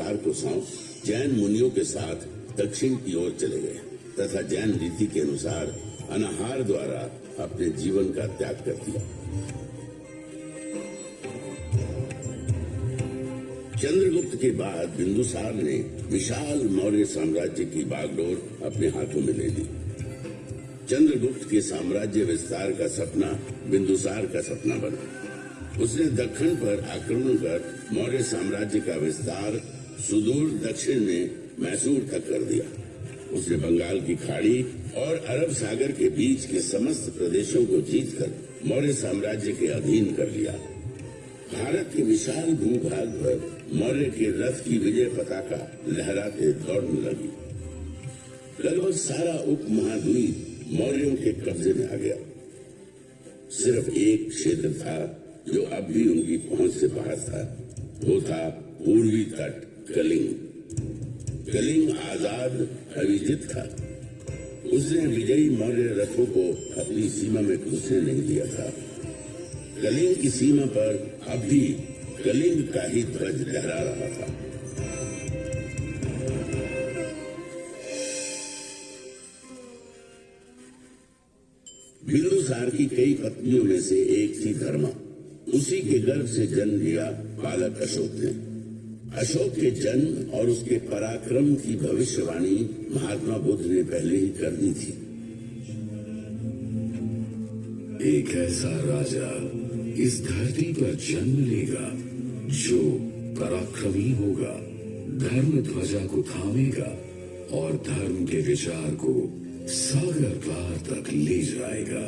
बिंदुसार को सौंप जैन मुनियों के साथ दक्षिण की ओर चले गए तथा जैन रीति के अनुसार अनाहार द्वारा अपने जीवन का त्याग कर दिया। चंद्रगुप्त के बाद बिंदुसार ने विशाल मौर्य साम्राज्य की बागडोर अपने हाथों में ले ली। चंद्रगुप्त के साम्राज्य विस्तार का सपना बिंदुसार का सपना बना। उसने दक्षिण पर आक्रमण कर मौर्य साम्राज्य का विस्तार सुदूर दक्षिण में मैसूर तक कर दिया। उसने बंगाल की खाड़ी और अरब सागर के बीच के समस्त प्रदेशों को जीतकर मौर्य साम्राज्य के अधीन कर लिया। भारत के विशाल भूभाग पर मौर्य के रथ की विजय पताका लहराते दौड़ने लगी। लगभग सारा उपमहाद्वीप मौर्यों के कब्जे में आ गया। सिर्फ एक क्षेत्र था जो अब भी उनकी पहुंच से बाहर था। वो था पूर्वी तट कलिंग। कलिंग आजाद अविजित था। उसने विजयी मौर्य रथों को अपनी सीमा में घुसने नहीं दिया था। कलिंग की सीमा पर अब भी कलिंग का ही ध्वज लहरा रहा था। बिंदुसार की कई पत्नियों में से एक थी धर्मा। उसी के गर्भ से जन्म लिया बालक अशोक ने। अशोक के जन्म और उसके पराक्रम की भविष्यवाणी महात्मा बुद्ध ने पहले ही कर दी थी। एक ऐसा राजा इस धरती पर जन्म लेगा जो पराक्रमी होगा, धर्म ध्वजा को थामेगा और धर्म के विचार को सागर पार तक ले जाएगा।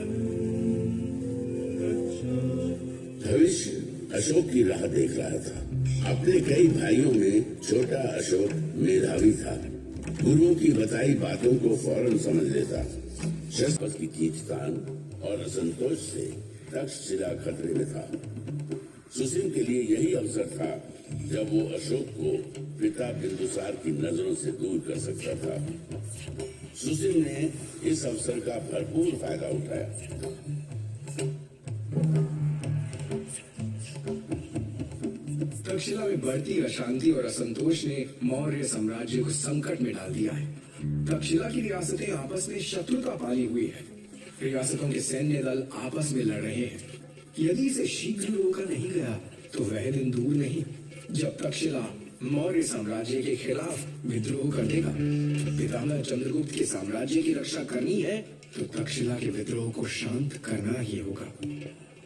भविष्य अशोक की राह देख रहा था। अपने कई भाइयों में छोटा अशोक मेधावी था। गुरुओं की बताई बातों को फौरन समझ लेता। शस्त्र की खींचतान और असंतोष से तक्षशिला खतरे में था। सुसिम के लिए यही अवसर था जब वो अशोक को पिता बिंदुसार की नजरों से दूर कर सकता था। सुसिम ने इस अवसर का भरपूर फायदा उठाया। तक्षशिला में बढ़ती अशांति और असंतोष ने मौर्य साम्राज्य को संकट में डाल दिया है। तक्षशिला की रियासतें आपस में शत्रुता पाली हुई है। रियासतों के सैन्य दल आपस में लड़ रहे हैं। यदि इसे शीघ्र रोका नहीं गया तो वह दिन दूर नहीं जब तक्षशिला मौर्य साम्राज्य के खिलाफ विद्रोह कर देगा। पितामह चंद्रगुप्त के साम्राज्य की रक्षा करनी है तो तक्षशिला के विद्रोह को शांत करना ही होगा।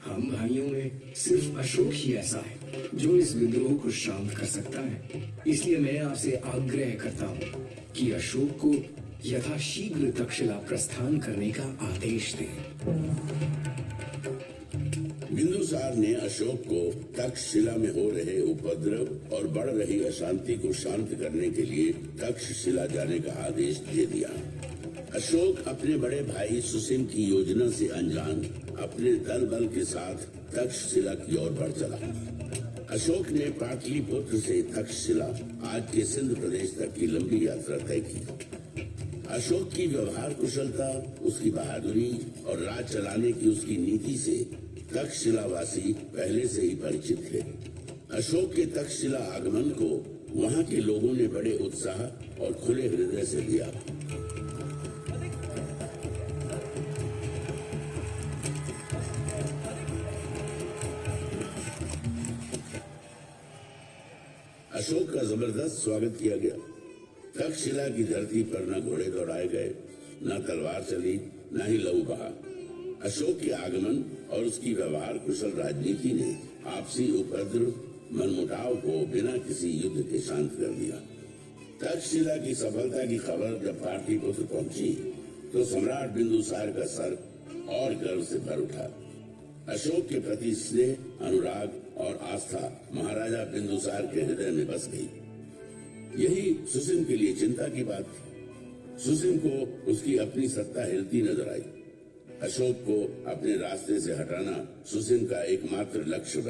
हम भाइयों में सिर्फ अशोक ही ऐसा है जो इस विद्रोह को शांत कर सकता है। इसलिए मैं आपसे आग्रह करता हूँ कि अशोक को यथाशीघ्र तक्षशिला प्रस्थान करने का आदेश दें। बिंदुसार ने अशोक को तक्षशिला में हो रहे उपद्रव और बढ़ रही अशांति को शांत करने के लिए तक्षशिला जाने का आदेश दे दिया। अशोक अपने बड़े भाई सुसिम की योजना से अनजान अपने दल बल के साथ तक्षशिला की ओर बढ़ चला। अशोक ने पाटलिपुत्र से तक्षशिला आज के सिंध प्रदेश तक की लंबी यात्रा तय की। अशोक की व्यवहार कुशलता, उसकी बहादुरी और राज चलाने की उसकी नीति से तक्षशिलावासी पहले से ही परिचित थे। अशोक के तक्षशिला आगमन को वहां के लोगों ने बड़े उत्साह और खुले हृदय से लिया। अशोक का जबरदस्त स्वागत किया गया। तक्षशिला की धरती पर न घोड़े दौड़ाए गए, न तलवार चली, न ही लहू बहा। अशोक के आगमन और उसकी व्यवहार कुशल राजनीति ने आपसी उपद्रव, मनमुटाव को बिना किसी युद्ध के शांत कर दिया। तक्षशिला की सफलता की खबर जब पाटलिपुत्र पहुंची तो सम्राट बिंदुसार का सर और गर्व से भर उठा। अशोक के प्रति स्नेह, अनुराग और आस्था महाराजा बिंदुसार के हृदय में बस गई। यही सुसिम के लिए चिंता की बात थी। सुसिम को उसकी अपनी सत्ता हिलती नजर आई। अशोक को अपने रास्ते से हटाना सुसिम का एकमात्र लक्ष्य